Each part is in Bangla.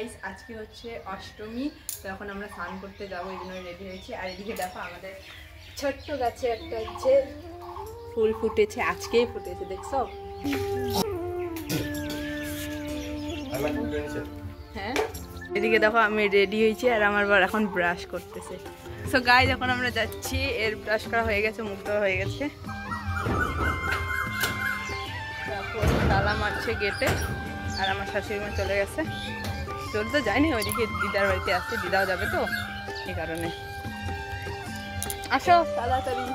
গাইস, আজকে হচ্ছে অষ্টমী। তো এখন আমরা স্নান করতে যাবো, এই জন্য রেডি হয়েছি। আর এদিকে দেখো আমাদের ছোট্ট গাছে একটা হচ্ছে ফুল ফুটেছে, আজকেই ফুটেছে, দেখছো? হ্যাঁ, এদিকে দেখো আমি রেডি হয়েছি আর আমার বর এখন ব্রাশ করতেছে। সো গাইস, এখন আমরা যাচ্ছি, এর ব্রাশ করা হয়ে গেছে, মুখ ধোয়া হয়ে গেছে। তারপর তালা মারছে গেটে, আর আমার শাশুড়ি মা চলে গেছে। চল তো যায়নি, ওইদিকে দিদার বাড়িতে আসছে, দিদাও যাবে তো, এই কারণে। আসো তাড়াতাড়ি,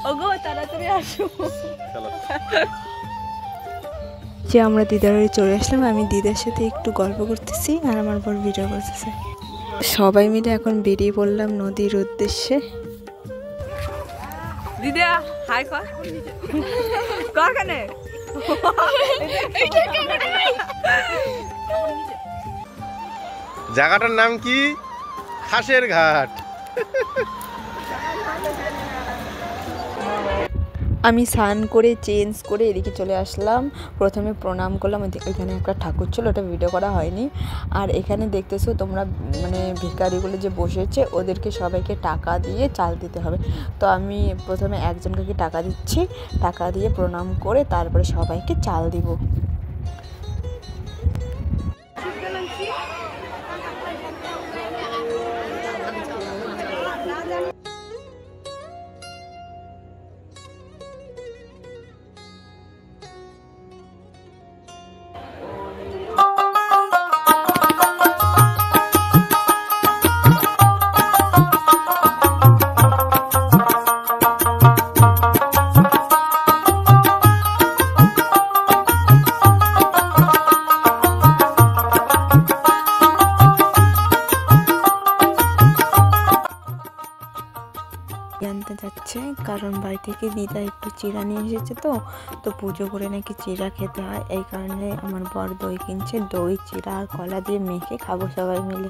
ওগো তাড়াতাড়ি আসো। যে আমরা দিদার বাড়ি চলে আসলাম, আমি দিদার সাথে একটু গল্প করতেছি আর আমার বর ভিডিও করতেছে। সবাই মিলে এখন বেরিয়ে পড়লাম নদীর উদ্দেশ্যে। দিদা হাই কর, কর কেন? জায়গাটার নাম কি? খাসের ঘাট। আমি স্নান করে চেঞ্জ করে এদিকে চলে আসলাম। প্রথমে প্রণাম করলাম, এখানে একটা ঠাকুর ছিল, ওটা ভিডিও করা হয়নি। আর এখানে দেখতেছো তোমরা, মানে ভিখারিগুলো যে বসেছে ওদেরকে সবাইকে টাকা দিয়ে চাল দিতে হবে। তো আমি প্রথমে একজনকে টাকা দিচ্ছি, টাকা দিয়ে প্রণাম করে তারপরে সবাইকে চাল দিব। আনতে যাচ্ছে, কারণ বাড়ি থেকে দিদা একটু চিড়া নিয়ে এসেছে। তো পুজো করে নাকি চিড়া খেতে হয়, এই কারণে আমার বর দই কিনছে। দই, চিড়া আর কলা দিয়ে মেখে খাবো সবাই মিলে।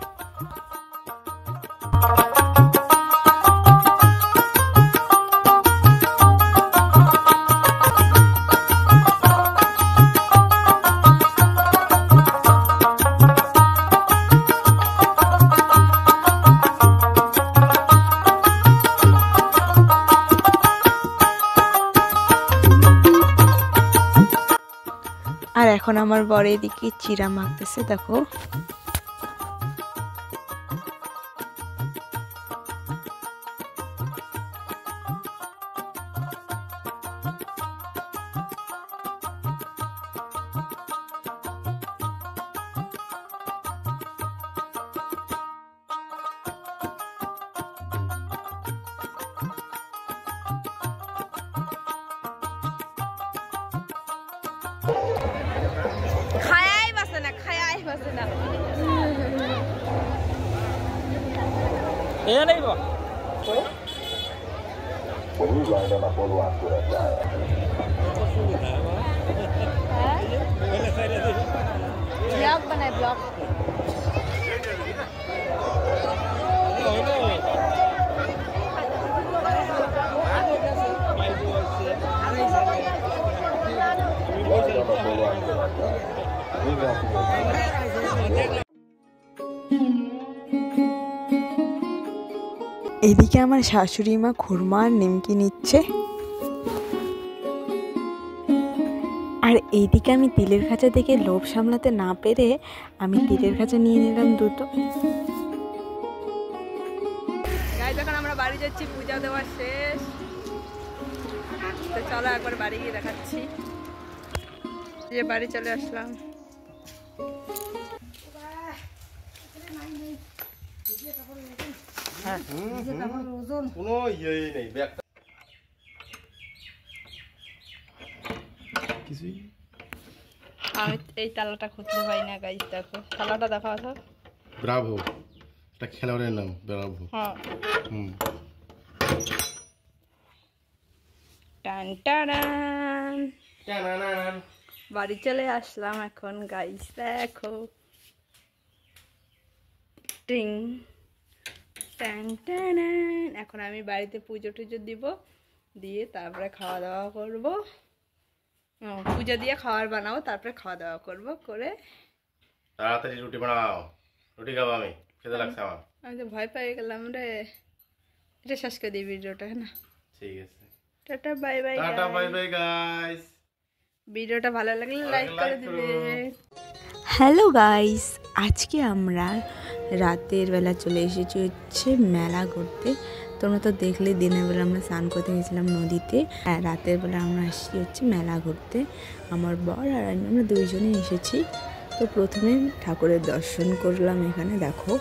আর এখন আমার বর এদিকে চিড়া মাখতেছে, দেখো। খায়াই বাসে না, খায়াই বাসে না। Iya nih, Bang. ব্লগ বানায়, ব্লগ। এদিকে আমার শাশুড়ি মা খুরমা আর নিমকি নিচ্ছে, আর এইদিকে আমি তিলের খাঁচা দেখে লোভ সামলাতে না পেরে আমি তিলের খাঁচা নিয়ে নিলাম দুটো। যখন আমরা বাড়ি যাচ্ছি, পূজা দেওয়া শেষ, তো চলো একবার বাড়ি গিয়ে দেখাচ্ছি। যে বাড়ি চলে আসলাম। কোনো ইয়েই নেই, ব্যাগটা কিছুই। আমি এই তালাটা খুঁজতে পাই না গাইস, দেখো তালাটা দেখাও তো। ব্রাভো, এটা খেলোয়াড়ের নাম, ব্রাভো। হ্যাঁ। টান টান, বাড়ি চলে আসলাম এখন গাইস, দেখো। টিং টান টান। এখন আমি বাড়িতে পুজো টুজো দিব, দিয়ে তারপরে খাওয়া দাওয়া করবো। পুজো দিয়ে খাবার বানাবো, তারপরে খাওয়া দাওয়া করবো, করে তাড়াতাড়ি রুটি বানাও, রুটি খাবো আমি, খেতে লাগছে আমার। আমি তো ভয় পেয়ে গেলাম রে। এটা শেষ করে দিই ভিডিওটা, হ্যাঁ না? ঠিক আছে, tata bye bye. Tata bye bye guys. ভিডিওটা ভালো লাগলে লাইক করে দিবে। হ্যালো গাইস, আজকে আমরা রাতের বেলা চলে এসেছি হচ্ছে মেলা ঘুরতে। তোমরা তো দেখলে দিনের বেলা আমরা স্নান করতে গেছিলাম নদীতে, আর রাতের বেলা আমরা আসছি হচ্ছে মেলা ঘুরতে। আমার বর আর আমরা দুইজনেই এসেছি। তো প্রথমে ঠাকুরের দর্শন করলাম, এখানে দেখো।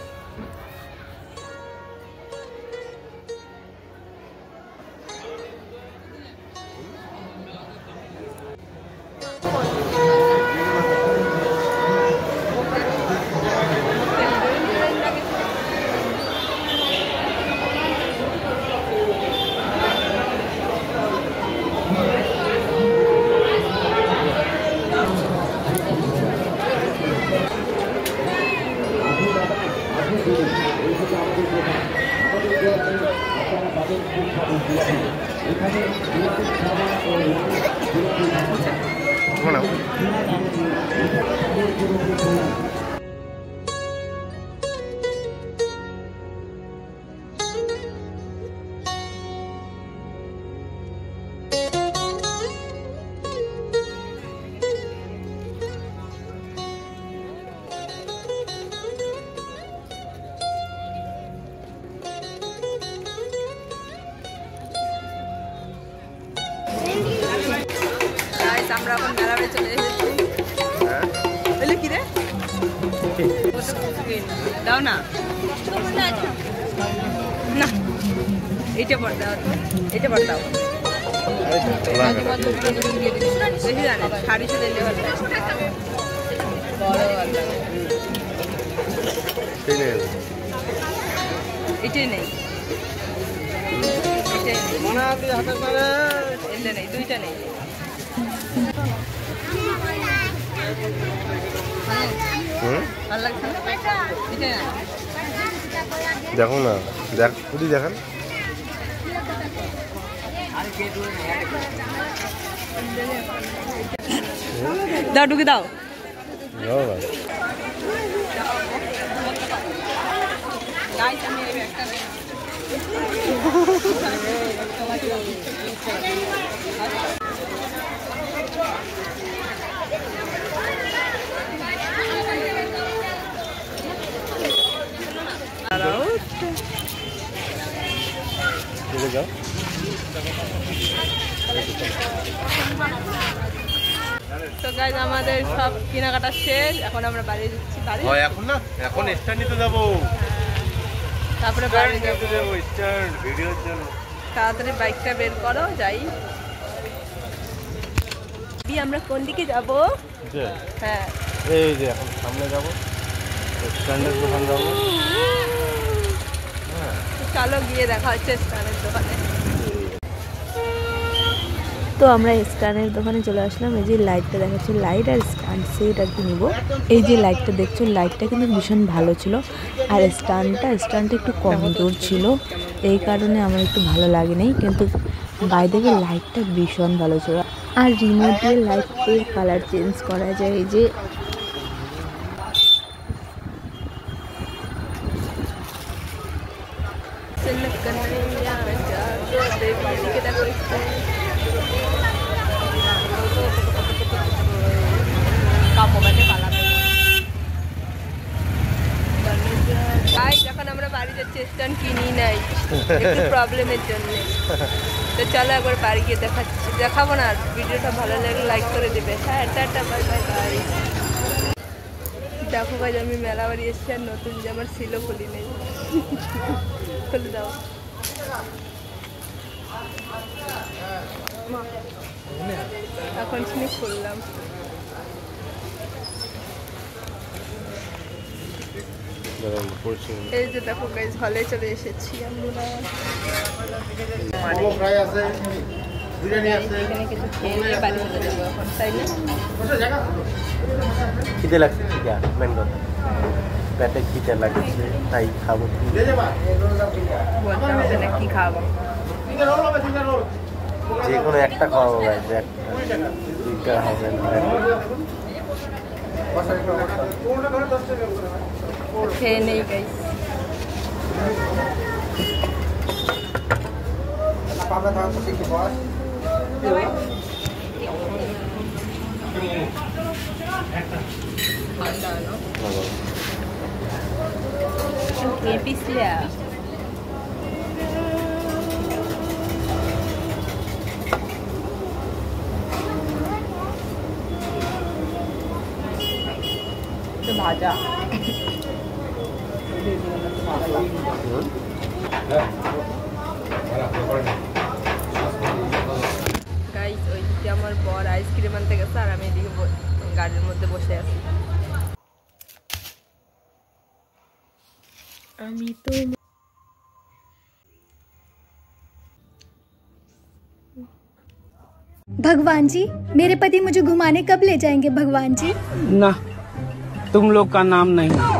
আমরা এখন মেলাতে চলে এসেছি। বলে কি রে দাও না, না এইটা পর দাও, এইটা পর দাও। দেখি জানে শাড়ি সাথে এটাই নেই, এটাই নেই, দুইটা নেই। দেখো না, দেখ খুবই দেখান। দাও ঢুকে দাও। তো গাইজ আমাদের সব কেনাকাটা শেষ, এখন আমরা বাড়ি যাচ্ছি। বাড়ি এখন না, এখন স্ট্যান্ড নিতে যাবো, তারপরে বাড়ি যাবো স্ট্যান্ড ভিডিওর জন্য। তাড়াতাড়ি বাইকটা বের করো, যাই। আমরা কোন দিকে যাবো? হ্যাঁ এই যে এখন সামনে যাবো, স্ট্যান্ডের দোকান যাবো। চলো গিয়ে দেখা হচ্ছে স্ট্যান্ডের দোকানে। তো আমরা স্ট্যান্ডের দোকানে চলে আসলাম। এই যে লাইটটা দেখাচ্ছে, লাইট আর স্ট্যান্ড সেট আর কি নিবো। এই যে লাইটটা দেখছো, লাইটটা কিন্তু ভীষণ ভালো ছিল, আর স্ট্যান্ডটা একটু কমজোর ছিল, এই কারণে আমার একটু ভালো লাগেনি। কিন্তু বাইরে লাইটটা ভীষণ ভালো ছিল, আর রিমোট দিয়ে লাইটের কালার চেঞ্জ করা যায়। এই যে যখন আমরা বাড়ি যাচ্ছি স্ট্যান্ড কিনি নাই একটু প্রবলেমের জন্য। তো চলো একবার বাড়ি গিয়ে দেখাবো না। ভিডিওটা ভালো লাগলে লাইক করে দেবে। হ্যাঁ টাটা বাই বাই গাইস। দেখো ভাই আমি মেলা বাড়ি এসেছি, আর নতুন জামার ছিল খুলি নেই, খুলে দাও। এখন শুনে খুললাম। এই যে দেখো গাইস, হলে চলে এসেছি আমরা। এখানে কিছু খেয়ে নিয়ে বাড়ি চলে যাবো এখন, তাই না? খিদে লাগছে, মেন কথা পেটে খিদে লাগছে, তাই খাবো। বলতে হবে না কি খাবো, যে কোনো একটা খাওয়াবো, দুইটা হবে না। খেয়ে নেই গাইস। Qué pislia. भाजा গাইস, ওইদিকে আমার বর আইসক্রিম আনতে গেছে আর আমি এদিকে গাড়ির মধ্যে বসে আছি। আমি তো भगवान जी, मेरे पति मुझे घुमाने कब ले जाएंगे भगवान जी? ना, तुम लोग का नाम नहीं।